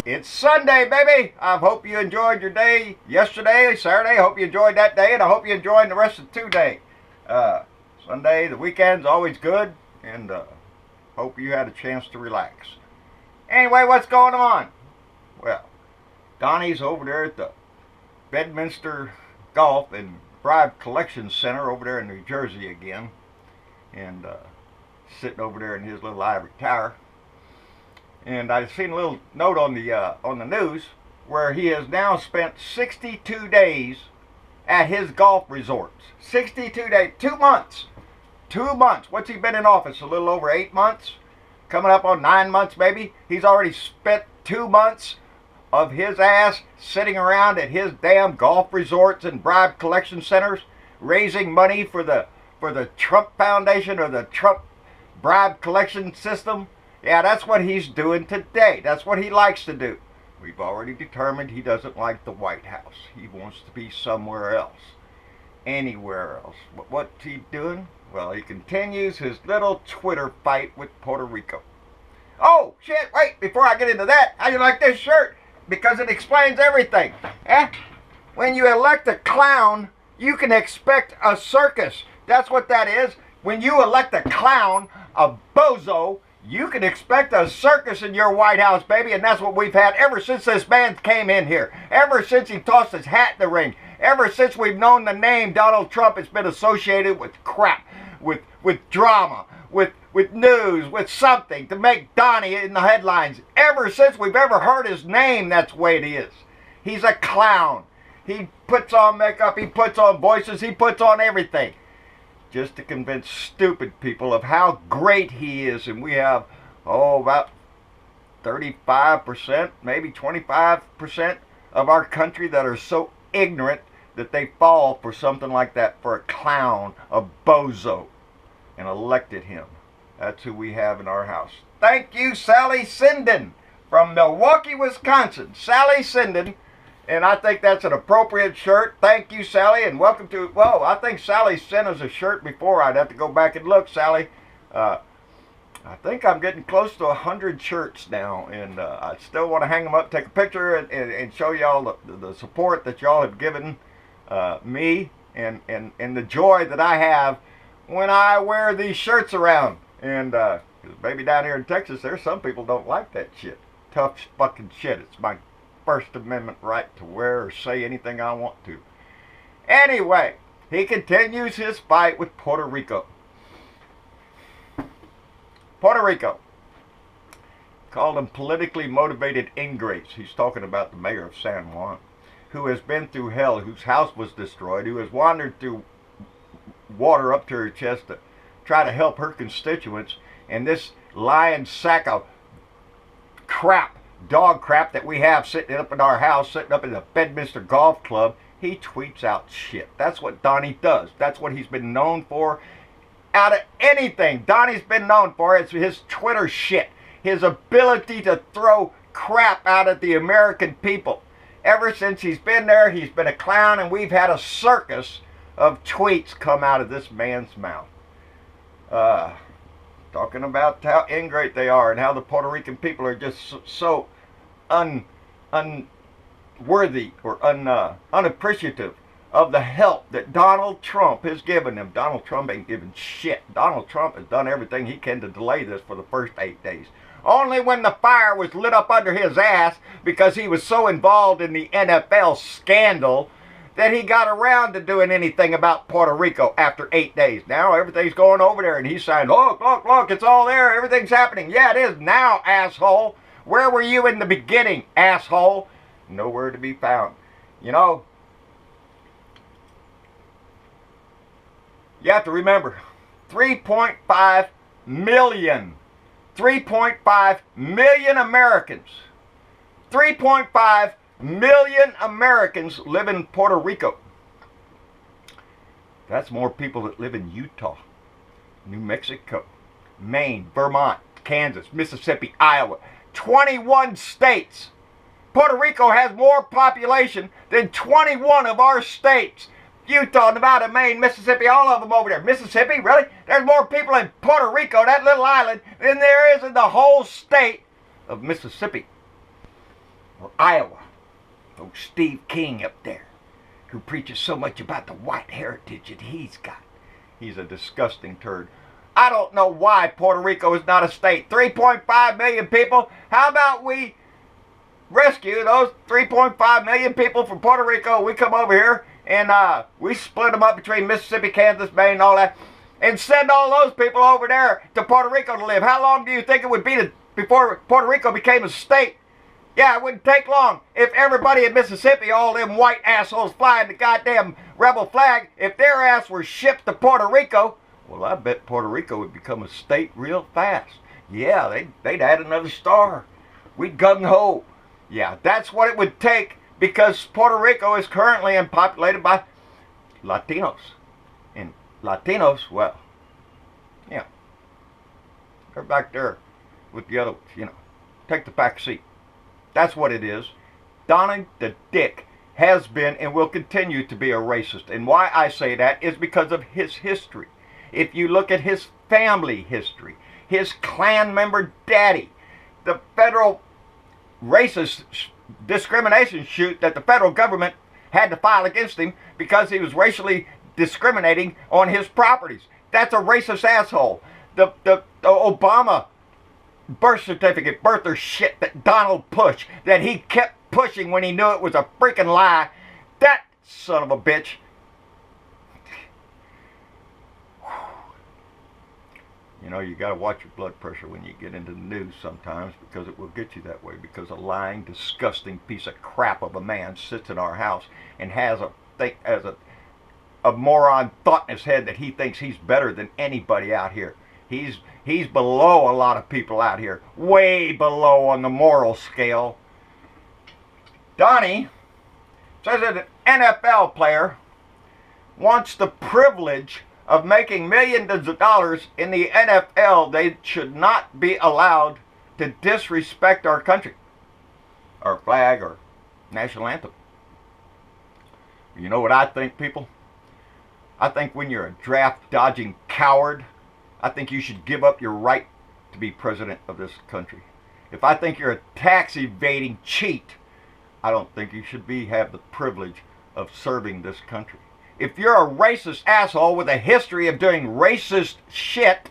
It's Sunday, baby. I hope you enjoyed your day yesterday, Saturday. I hope you enjoyed that day, and I hope you enjoyed the rest of today. Sunday, the weekend's always good, and hope you had a chance to relax. Anyway, what's going on? Well, Donnie's over there at the Bedminster Golf and Bribe Collection Center over there in New Jersey again, and sitting over there in his little ivory tower. And I've seen a little note on the news where he has now spent 62 days at his golf resorts. 62 days, 2 months. 2 months. What's he been in office? A little over 8 months? Coming up on 9 months, maybe? He's already spent 2 months of his ass sitting around at his damn golf resorts and bribe collection centers, raising money for the Trump Foundation or the Trump bribe collection system. Yeah, that's what he's doing today. That's what he likes to do. We've already determined he doesn't like the White House. He wants to be somewhere else. Anywhere else. But what's he doing? Well, he continues his little Twitter fight with Puerto Rico. Oh, shit, wait, before I get into that, how do you like this shirt? Because it explains everything. When you elect a clown, you can expect a circus. That's what that is. When you elect a clown, a bozo, you can expect a circus in your White House, baby, and that's what we've had ever since this man came in here. Ever since he tossed his hat in the ring. Ever since we've known the name Donald Trump has been associated with crap, with drama, with news, with something to make Donnie in the headlines. Ever since we've ever heard his name, that's the way it is. He's a clown. He puts on makeup, he puts on voices, he puts on everything, just to convince stupid people of how great he is. And we have, about 35%, maybe 25% of our country that are so ignorant that they fall for something like that, for a clown, a bozo, and elected him. That's who we have in our house. Thank you, Sally Sinden from Milwaukee, Wisconsin. Sally Sinden. And I think that's an appropriate shirt. Thank you, Sally, and welcome to... Well, I think Sally sent us a shirt before. I'd have to go back and look, Sally. I think I'm getting close to 100 shirts now, and I still want to hang them up, take a picture, and show y'all the support that y'all have given me and the joy that I have when I wear these shirts around. And maybe down here in Texas, there's some people don't like that shit. Tough fucking shit. It's my First Amendment right to wear or say anything I want to. Anyway, he continues his fight with Puerto Rico. Puerto Rico. Called them politically motivated ingrates. He's talking about the mayor of San Juan, who has been through hell, whose house was destroyed, who has wandered through water up to her chest to try to help her constituents, and this lying sack of crap, dog crap that we have sitting up in our house, sitting up in the Bedminster Golf Club, he tweets out shit. That's what Donnie does. That's what he's been known for. Out of anything Donnie's been known for, it's his Twitter shit. His ability to throw crap out at the American people. Ever since he's been there, he's been a clown, and we've had a circus of tweets come out of this man's mouth. Talking about how ingrate they are and how the Puerto Rican people are just so unworthy or unappreciative of the help that Donald Trump has given them. Donald Trump ain't giving shit. Donald Trump has done everything he can to delay this for the first 8 days. Only when the fire was lit up under his ass because he was so involved in the NFL scandal that he got around to doing anything about Puerto Rico after 8 days. Now everything's going over there, and he's saying, look, it's all there, everything's happening. Yeah, it is now, asshole. Where were you in the beginning, asshole? Nowhere to be found. You know, you have to remember, 3.5 million Americans, 3.5 million Americans live in Puerto Rico. That's more people that live in Utah, New Mexico, Maine, Vermont, Kansas, Mississippi, Iowa. 21 states. Puerto Rico has more population than 21 of our states. Utah, Nevada, Maine, Mississippi, all of them over there. Mississippi, really? There's more people in Puerto Rico, that little island, than there is in the whole state of Mississippi. or Iowa. Old Steve King up there, who preaches so much about the white heritage that he's got. He's a disgusting turd. I don't know why Puerto Rico is not a state. 3.5 million people. How about we rescue those 3.5 million people from Puerto Rico? We come over here and we split them up between Mississippi, Kansas, Maine, and all that, and send all those people over there to Puerto Rico to live. How long do you think it would be before Puerto Rico became a state? Yeah, it wouldn't take long. If everybody in Mississippi, all them white assholes flying the goddamn rebel flag, if their ass were shipped to Puerto Rico, well, I bet Puerto Rico would become a state real fast. Yeah, they'd add another star. We'd gung-ho. Yeah, that's what it would take, because Puerto Rico is currently populated by Latinos. And Latinos, well, yeah, they're back there with the other ones, you know. Take the back seat. That's what it is. Donnie the Dick has been and will continue to be a racist. And why I say that is because of his history. If you look at his family history, his Klan member daddy, the federal racist discrimination suit that the federal government had to file against him because he was racially discriminating on his properties. That's a racist asshole. The Obama birth certificate, birther shit that Donald pushed, that he kept pushing when he knew it was a freaking lie. That son of a bitch. You know, you got to watch your blood pressure when you get into the news sometimes, because it will get you that way, because a lying, disgusting piece of crap of a man sits in our house and has a moron thought in his head that he thinks he's better than anybody out here. He's below a lot of people out here, way below on the moral scale. Donnie says that an NFL player wants the privilege of making millions of dollars in the NFL. They should not be allowed to disrespect our country, our flag, our national anthem. You know what I think, people? I think when you're a draft-dodging coward, I think you should give up your right to be president of this country. If I think you're a tax-evading cheat, I don't think you should have the privilege of serving this country. If you're a racist asshole with a history of doing racist shit,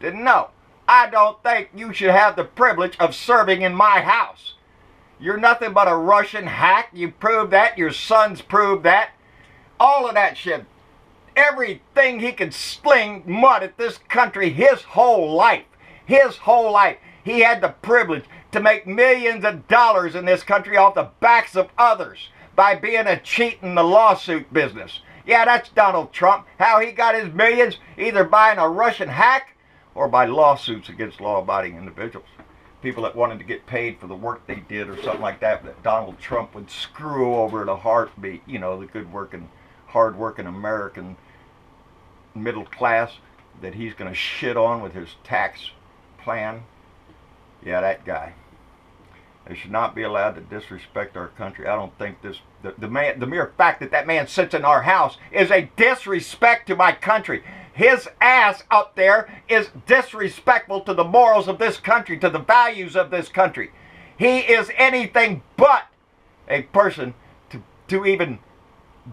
then no, I don't think you should have the privilege of serving in my house. You're nothing but a Russian hack. You proved that. Your sons proved that. All of that shit. Everything he could sling mud at this country his whole life. His whole life. He had the privilege to make millions of dollars in this country off the backs of others by being a cheat in the lawsuit business. Yeah, that's Donald Trump. How he got his millions, either buying a Russian hack or by lawsuits against law-abiding individuals. People that wanted to get paid for the work they did or something like that, that Donald Trump would screw over at a heartbeat. You know, the good-working, hard-working American middle class that he's going to shit on with his tax plan. Yeah, that guy. They should not be allowed to disrespect our country. I don't think the mere fact that man sits in our house is a disrespect to my country. His ass up there is disrespectful to the morals of this country, to the values of this country. He is anything but a person to even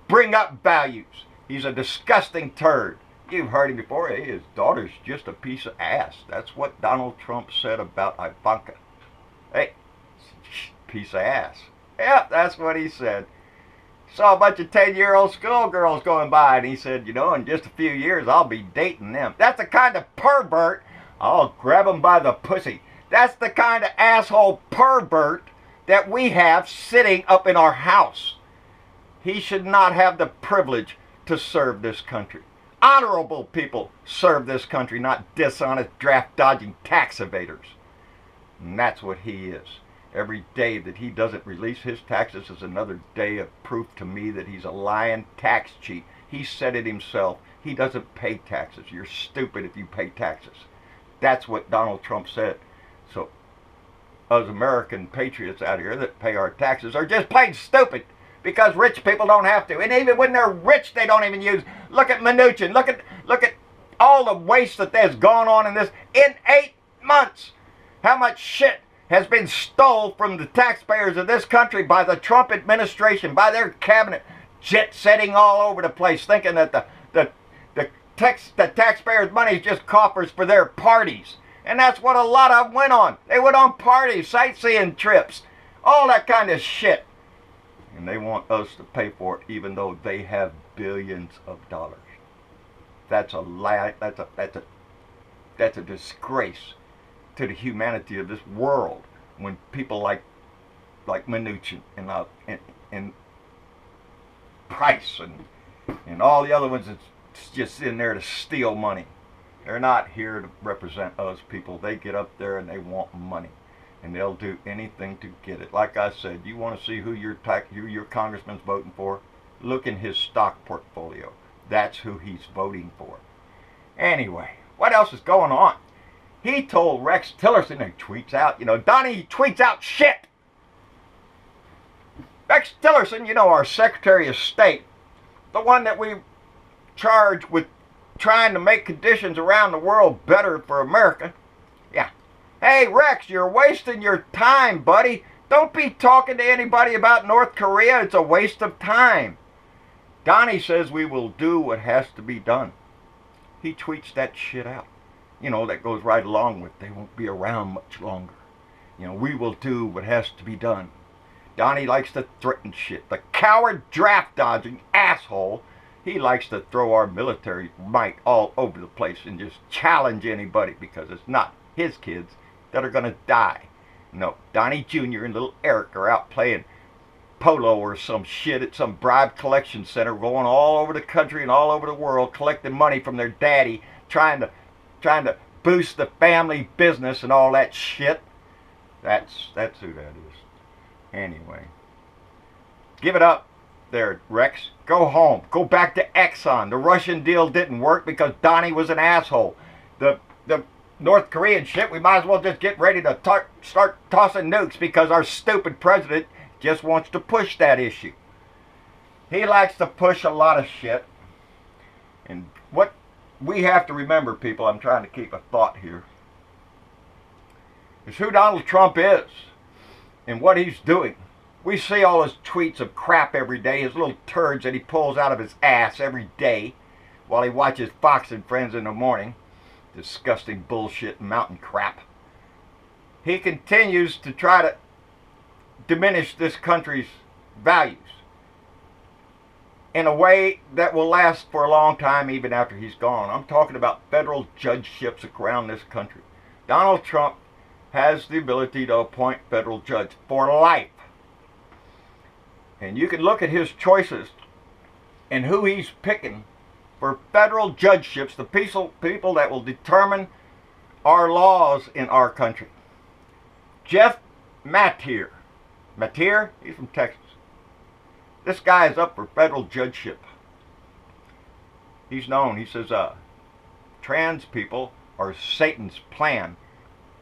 bring up values. He's a disgusting turd. You've heard him before. Hey, his daughter's just a piece of ass. That's what Donald Trump said about Ivanka. Hey, piece of ass. Yeah, that's what he said. Saw a bunch of 10-year-old schoolgirls going by, and he said, you know, in just a few years, I'll be dating them. That's the kind of pervert. I'll grab them by the pussy. That's the kind of asshole pervert that we have sitting up in our house. He should not have the privilege to serve this country. Honorable people serve this country, not dishonest, draft-dodging tax evaders. And that's what he is. Every day that he doesn't release his taxes is another day of proof to me that he's a lying tax cheat. He said it himself. He doesn't pay taxes. You're stupid if you pay taxes. That's what Donald Trump said. So, us American patriots out here that pay our taxes are just plain stupid, because rich people don't have to. And even when they're rich, they don't even use. Look at Mnuchin. Look at all the waste that has gone on in this. In 8 months, how much shit has been stole from the taxpayers of this country by the Trump administration, by their cabinet, jet-setting all over the place, thinking that the taxpayers' money is just coffers for their parties. And that's what a lot of them went on. They went on parties, sightseeing trips, all that kind of shit. And they want us to pay for it, even though they have billions of dollars. That's a lie. That's a disgrace to the humanity of this world. When people like Mnuchin and Price and all the other ones that's just in there to steal money. They're not here to represent us people. They get up there and they want money, and they'll do anything to get it. Like I said, you want to see who your congressman's voting for? Look in his stock portfolio. That's who he's voting for. Anyway, what else is going on? He told Rex Tillerson, he tweets out, Donnie tweets out shit. Rex Tillerson, our Secretary of State, the one that we charge with trying to make conditions around the world better for America. Yeah. Hey, Rex, you're wasting your time, buddy. Don't be talking to anybody about North Korea. It's a waste of time. Donnie says we will do what has to be done. He tweets that shit out. That goes right along with they won't be around much longer. We will do what has to be done. Donnie likes to threaten shit. The coward draft dodging asshole. He likes to throw our military might all over the place and just challenge anybody because it's not his kids that are going to die. No, Donnie Jr. and little Eric are out playing polo or some shit at some bribe collection center, going all over the country and all over the world, collecting money from their daddy, trying to boost the family business and all that shit. That's who that is. Anyway, give it up there, Rex. Go home. Go back to Exxon. The Russian deal didn't work because Donnie was an asshole. The North Korean shit, we might as well just get ready to start tossing nukes because our stupid president just wants to push that issue. He likes to push a lot of shit. And what we have to remember, people, I'm trying to keep a thought here, is who Donald Trump is and what he's doing. We see all his tweets of crap every day, his little turds that he pulls out of his ass every day while he watches Fox and Friends in the morning. Disgusting bullshit and mountain crap. He continues to try to diminish this country's values in a way that will last for a long time even after he's gone. I'm talking about federal judgeships around this country. Donald Trump has the ability to appoint federal judge for life. And you can look at his choices and who he's picking for federal judgeships, the people that will determine our laws in our country. Jeff Mateer, he's from Texas. This guy is up for federal judgeship. He's known, he says, trans people are Satan's plan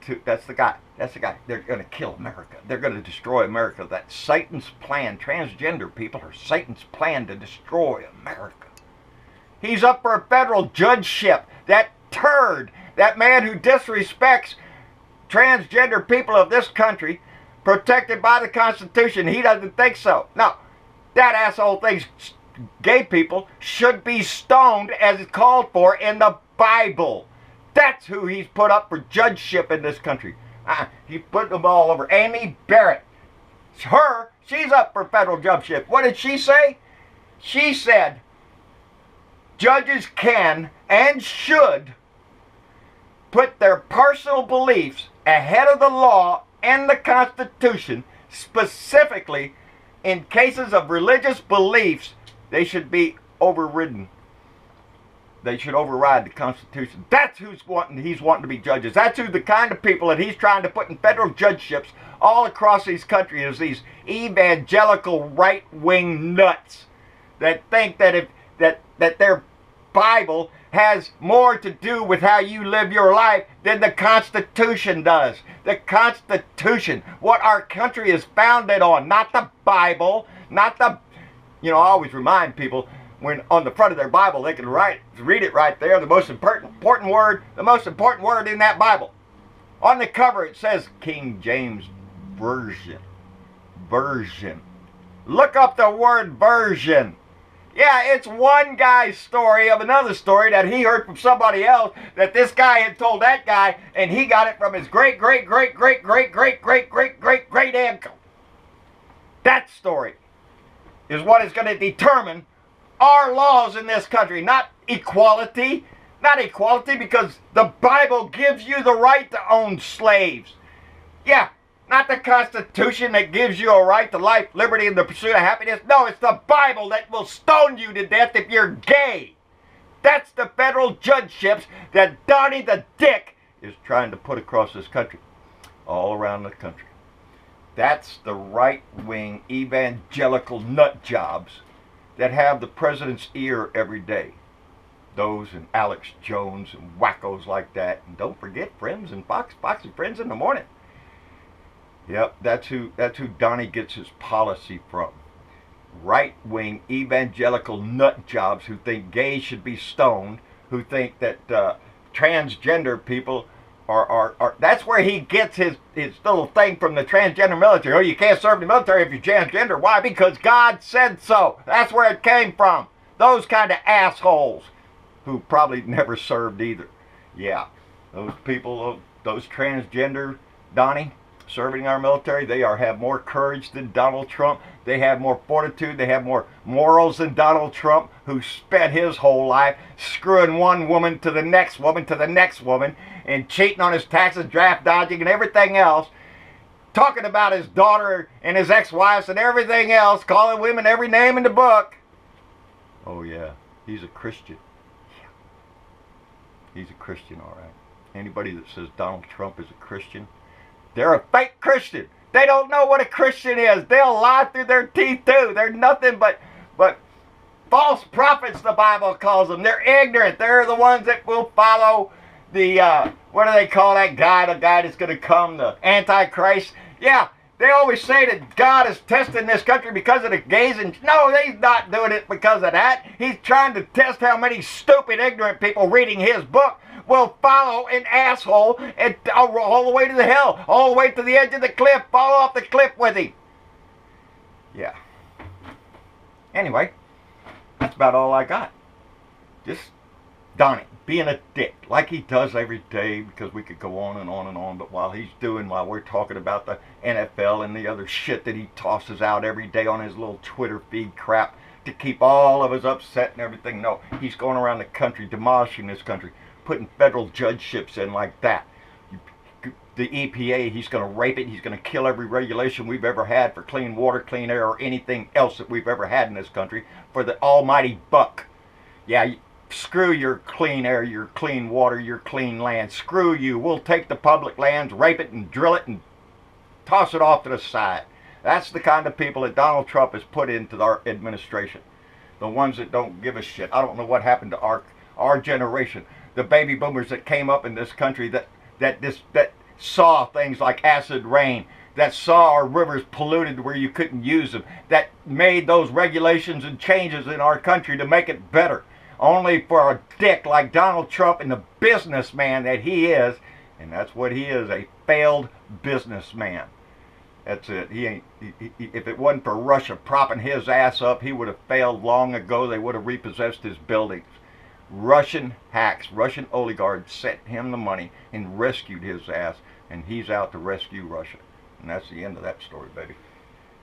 to, that's the guy, they're going to kill America. They're going to destroy America. That's Satan's plan. Transgender people are Satan's plan to destroy America. He's up for a federal judgeship. That turd, that man who disrespects transgender people of this country, protected by the Constitution, he doesn't think so. No, that asshole thinks gay people should be stoned as it's called for in the Bible. That's who he's put up for judgeship in this country. He put them all over. Amy Barrett. She's up for federal judgeship. What did she say? She said, judges can and should put their personal beliefs ahead of the law and the Constitution. Specifically, in cases of religious beliefs, they should be overridden. They should override the Constitution. That's he's wanting to be judges. That's who the kind of people that he's trying to put in federal judgeships all across these countries is these evangelical right-wing nuts that think that that their Bible has more to do with how you live your life than the Constitution does. The Constitution, what our country is founded on, not the Bible, not the, I always remind people, when on the front of their Bible they can read it right there, the most important word in that Bible. On the cover it says King James Version. Version. Look up the word version. Yeah, it's one guy's story of another story that he heard from somebody else that this guy had told that guy, and he got it from his great uncle. That story is what is going to determine our laws in this country, not equality. Not equality, because the Bible gives you the right to own slaves. Yeah. Not the Constitution that gives you a right to life, liberty, and the pursuit of happiness. No, it's the Bible that will stone you to death if you're gay. That's the federal judgeships that Donnie the Dick is trying to put across this country. All around the country. That's the right-wing evangelical nut jobs that have the president's ear every day. Those and Alex Jones and wackos like that. And don't forget Friends and Fox and Friends in the morning. Yep, that's who Donnie gets his policy from. Right-wing evangelical nut jobs who think gays should be stoned, who think that transgender people are that's where he gets his little thing from the transgender military. Oh, you can't serve in the military if you're transgender. Why? Because God said so. That's where it came from. Those kind of assholes who probably never served either. Yeah, those people, those transgender, Donnie, serving our military, they have more courage than Donald Trump. They have more fortitude. They have more morals than Donald Trump, who spent his whole life screwing one woman to the next woman to the next woman and cheating on his taxes, draft dodging, and everything else. Talking about his daughter and his ex-wives and everything else, calling women every name in the book. Oh yeah, he's a Christian. Yeah. He's a Christian, all right. Anybody that says Donald Trump is a Christian, they're a fake Christian. They don't know what a Christian is. They'll lie through their teeth too. They're nothing but false prophets, the Bible calls them. They're ignorant. They're the ones that will follow the, what do they call that guy? The guy that's going to come, the Antichrist. Yeah, they always say that God is testing this country because of the gays. And no, he's not doing it because of that. He's trying to test how many stupid, ignorant people reading his book will follow an asshole and all the way to the hell, all the way to the edge of the cliff, fall off the cliff with him. Yeah. Anyway, that's about all I got. Just Donnie being a dick, like he does every day, because we could go on and on and on, but while we're talking about the NFL and the other shit that he tosses out every day on his little Twitter feed crap to keep all of us upset and everything, no, he's going around the country, demolishing this country, putting federal judgeships in like that. The EPA, he's going to rape it. He's going to kill every regulation we've ever had for clean water, clean air, or anything else that we've ever had in this country for the almighty buck. Yeah, screw your clean air, your clean water, your clean land. Screw you. We'll take the public lands, rape it, and drill it, and toss it off to the side. That's the kind of people that Donald Trump has put into our administration. The ones that don't give a shit. I don't know what happened to our generation. The baby boomers that came up in this country that saw things like acid rain, that saw our rivers polluted where you couldn't use them, that made those regulations and changes in our country to make it better. Only for a dick like Donald Trump and the businessman that he is, and that's what he is, a failed businessman. That's it. If it wasn't for Russia propping his ass up, he would have failed long ago. They would have repossessed his buildings. Russian hacks, Russian oligarchs sent him the money and rescued his ass, and he's out to rescue Russia. And that's the end of that story, baby.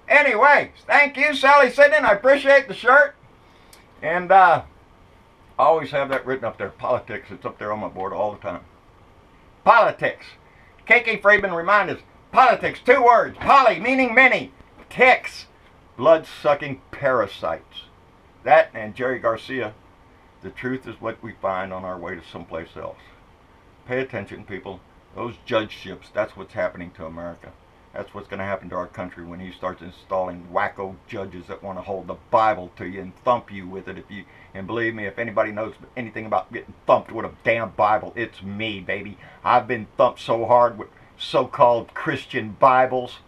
Anyway, thank you, Sally Sidon. I appreciate the shirt. And I always have that written up there, politics. It's up there on my board all the time. Politics. KK Friedman reminded us, politics, 2 words. Poly, meaning many. Ticks, blood-sucking parasites. That and Jerry Garcia. The truth is what we find on our way to someplace else. Pay attention, people. Those judgeships, that's what's happening to America. That's what's going to happen to our country when he starts installing wacko judges that want to hold the Bible to you and thump you with it. And believe me, if anybody knows anything about getting thumped with a damn Bible, it's me, baby. I've been thumped so hard with so-called Christian Bibles.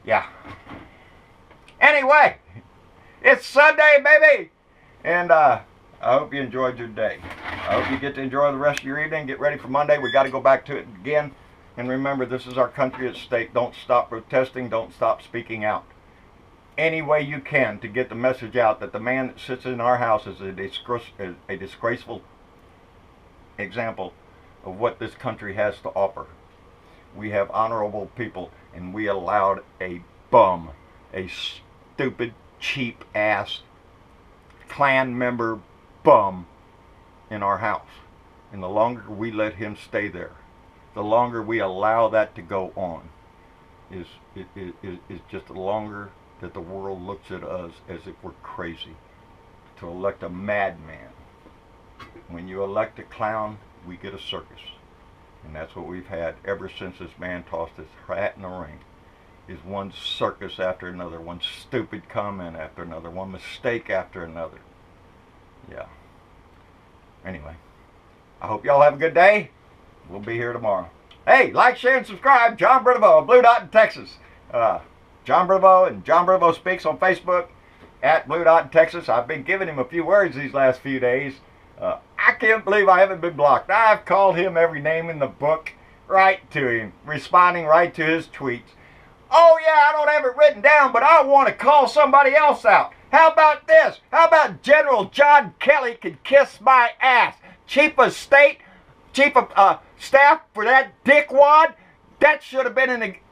Yeah. Anyway, it's Sunday, baby. And I hope you enjoyed your day. I hope you get to enjoy the rest of your evening. Get ready for Monday. We got to go back to it again. And remember, this is our country at stake. Don't stop protesting. Don't stop speaking out. Any way you can to get the message out that the man that sits in our house is a disgraceful example of what this country has to offer. We have honorable people, and we allowed a bum, a stupid, cheap ass Klan member bum in our house. And the longer we let him stay there, the longer we allow that to go on, is just the longer that the world looks at us as if we're crazy. To elect a madman. When you elect a clown, we get a circus. And that's what we've had ever since this man tossed his hat in the ring. Is one circus after another, one stupid comment after another, one mistake after another. Yeah. Anyway, I hope y'all have a good day. We'll be here tomorrow. Hey, like, share, and subscribe. John Bravo, Blue Dot in Texas. John Bravo and John Bravo Speaks on Facebook, at Blue Dot in Texas. I've been giving him a few words these last few days. I can't believe I haven't been blocked. I've called him every name in the book, right to him, responding right to his tweets. Oh yeah, I don't have it written down, but I want to call somebody else out. How about this? How about General John Kelly can kiss my ass? Chief of Staff for that dickwad? That should have been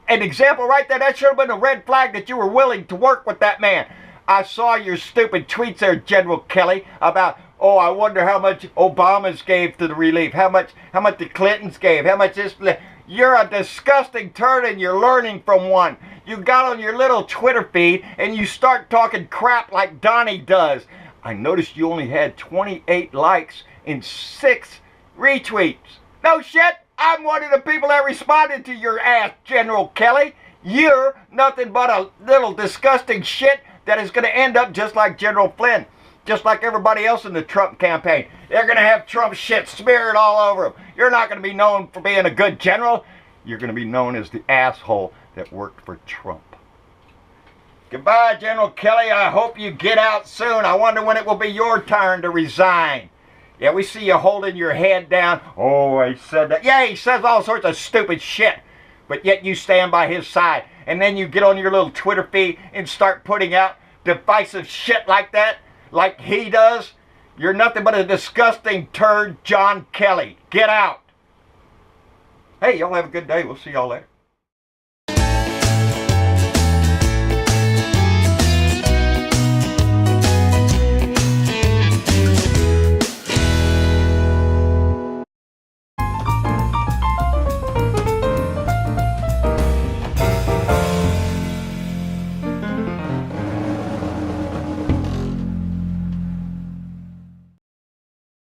an example right there. That should have been a red flag that you were willing to work with that man. I saw your stupid tweets there, General Kelly, about, oh, I wonder how much Obama's gave to the relief, how much the Clintons gave, how much this. You're a disgusting turd and you're learning from one. You got on your little Twitter feed and you start talking crap like Donnie does. I noticed you only had 28 likes and 6 retweets. No shit, I'm one of the people that responded to your ass, General Kelly. You're nothing but a little disgusting shit that is going to end up just like General Flynn. Just like everybody else in the Trump campaign. They're going to have Trump shit smeared all over them. You're not going to be known for being a good general. You're going to be known as the asshole that worked for Trump. Goodbye, General Kelly. I hope you get out soon. I wonder when it will be your turn to resign. Yeah, we see you holding your head down. Oh, he said that. Yeah, he says all sorts of stupid shit. But yet you stand by his side. And then you get on your little Twitter feed and start putting out divisive shit like that. Like he does. You're nothing but a disgusting turd, John Kelly. Get out. Hey, y'all have a good day. We'll see y'all later.